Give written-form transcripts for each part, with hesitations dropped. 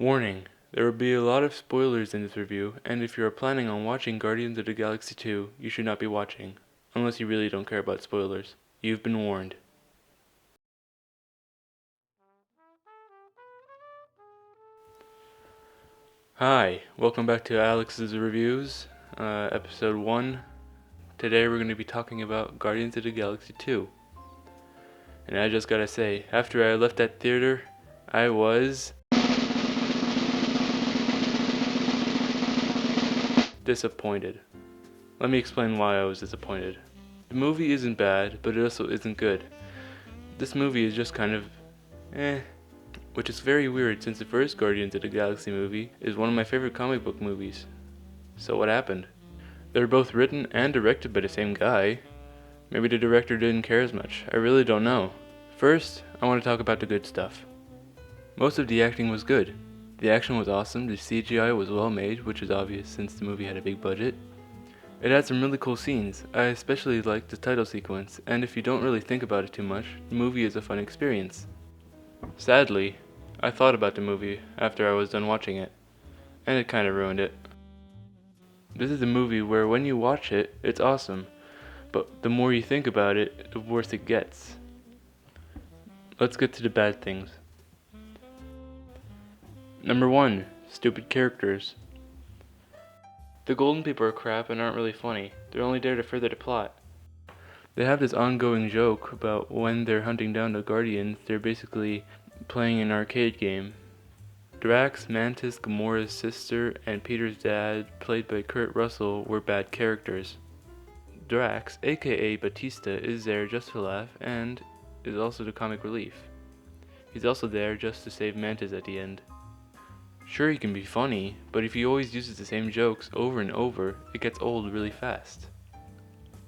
Warning: there will be a lot of spoilers in this review, and if you are planning on watching Guardians of the Galaxy 2, you should not be watching, unless you really don't care about spoilers. You've been warned. Hi, welcome back to Alex's Reviews, episode 1. Today we're going to be talking about Guardians of the Galaxy 2. And I just gotta say, after I left that theater, I was disappointed. Let me explain why I was disappointed. The movie isn't bad, but it also isn't good. This movie is just kind of which is very weird since the first Guardians of the Galaxy movie is one of my favorite comic book movies. So what happened? They're both written and directed by the same guy. Maybe the director didn't care as much. I really don't know. First, I want to talk about the good stuff. Most of the acting was good. The action was awesome, the CGI was well made, which is obvious since the movie had a big budget. It had some really cool scenes. I especially liked the title sequence, and if you don't really think about it too much, the movie is a fun experience. Sadly, I thought about the movie after I was done watching it, and it kinda ruined it. This is a movie where when you watch it, it's awesome, but the more you think about it, the worse it gets. Let's get to the bad things. Number 1. Stupid characters. The Golden People are crap and aren't really funny. They're only there to further the plot. They have this ongoing joke about when they're hunting down the Guardians, they're basically playing an arcade game. Drax, Mantis, Gamora's sister, and Peter's dad, played by Kurt Russell, were bad characters. Drax, aka Batista, is there just to laugh and is also the comic relief. He's also there just to save Mantis at the end. Sure, he can be funny, but if he always uses the same jokes over and over, it gets old really fast.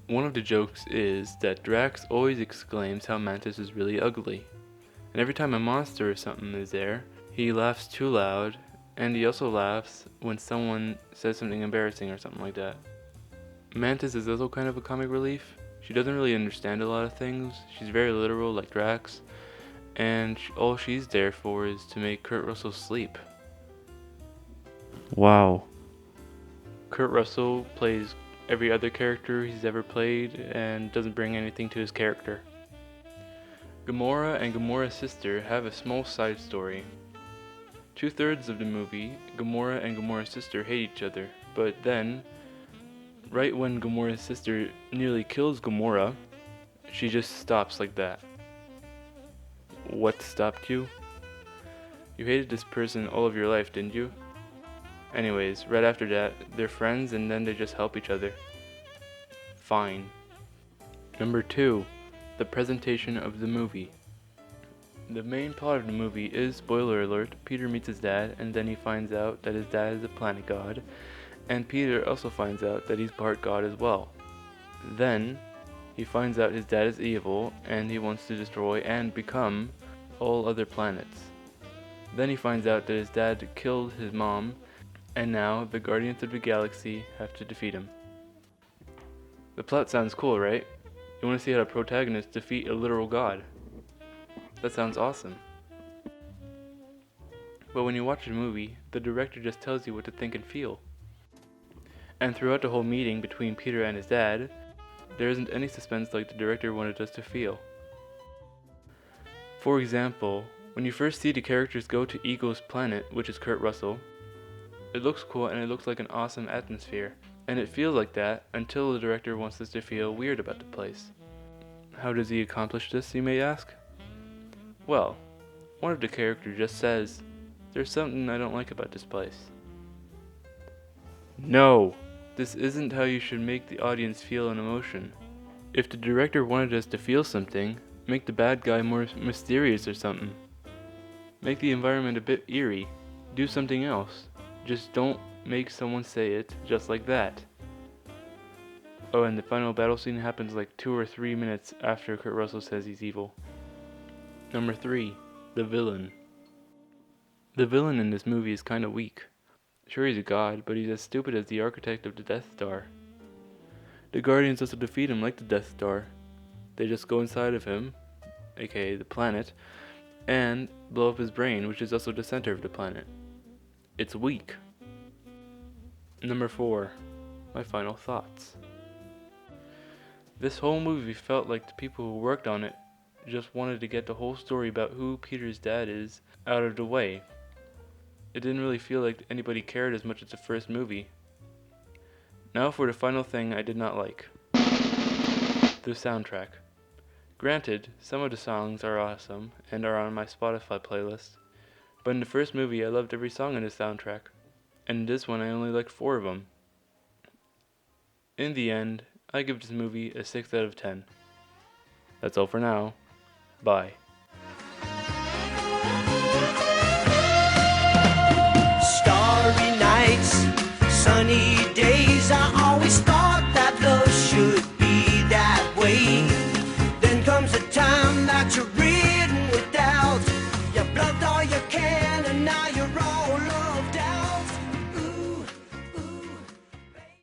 One of the jokes is that Drax always exclaims how Mantis is really ugly. And every time a monster or something is there, he laughs too loud, and he also laughs when someone says something embarrassing or something like that. Mantis is also kind of a comic relief. She doesn't really understand a lot of things. She's very literal like Drax, and all she's there for is to make Kurt Russell sleep. Wow. Kurt Russell plays every other character he's ever played and doesn't bring anything to his character. Gamora and Gamora's sister have a small side story. 2/3 of the movie, Gamora and Gamora's sister hate each other, but then, right when Gamora's sister nearly kills Gamora, she just stops like that. What stopped you? You hated this person all of your life, didn't you? Anyways, right after that, they're friends and then they just help each other. Fine. Number 2. The presentation of the movie. The main plot of the movie is, spoiler alert, Peter meets his dad and then he finds out that his dad is a planet god, and Peter also finds out that he's part god as well. Then, he finds out his dad is evil and he wants to destroy and become all other planets. Then he finds out that his dad killed his mom, and now the Guardians of the Galaxy have to defeat him. The plot sounds cool, right? You want to see how the protagonists defeat a literal god. That sounds awesome. But when you watch the movie, the director just tells you what to think and feel. And throughout the whole meeting between Peter and his dad, there isn't any suspense like the director wanted us to feel. For example, when you first see the characters go to Ego's planet, which is Kurt Russell, it looks cool and it looks like an awesome atmosphere, and it feels like that until the director wants us to feel weird about the place. How does he accomplish this, you may ask? Well, one of the characters just says, "There's something I don't like about this place." No! This isn't how you should make the audience feel an emotion. If the director wanted us to feel something, make the bad guy more mysterious or something. Make the environment a bit eerie. Do something else. Just don't make someone say it just like that. Oh, and the final battle scene happens like 2 or 3 minutes after Kurt Russell says he's evil. Number 3. The villain. The villain in this movie is kinda weak. Sure, he's a god, but he's as stupid as the architect of the Death Star. The Guardians also defeat him like the Death Star. They just go inside of him, aka the planet, and blow up his brain, which is also the center of the planet. It's weak. Number 4. My final thoughts. This whole movie felt like the people who worked on it just wanted to get the whole story about who Peter's dad is out of the way. It didn't really feel like anybody cared as much as the first movie. Now for the final thing I did not like. The soundtrack. Granted, some of the songs are awesome and are on my Spotify playlist, but in the first movie I loved every song in the soundtrack, and in this one I only liked 4 of them. In the end, I give this movie a 6 out of 10. That's all for now. Bye.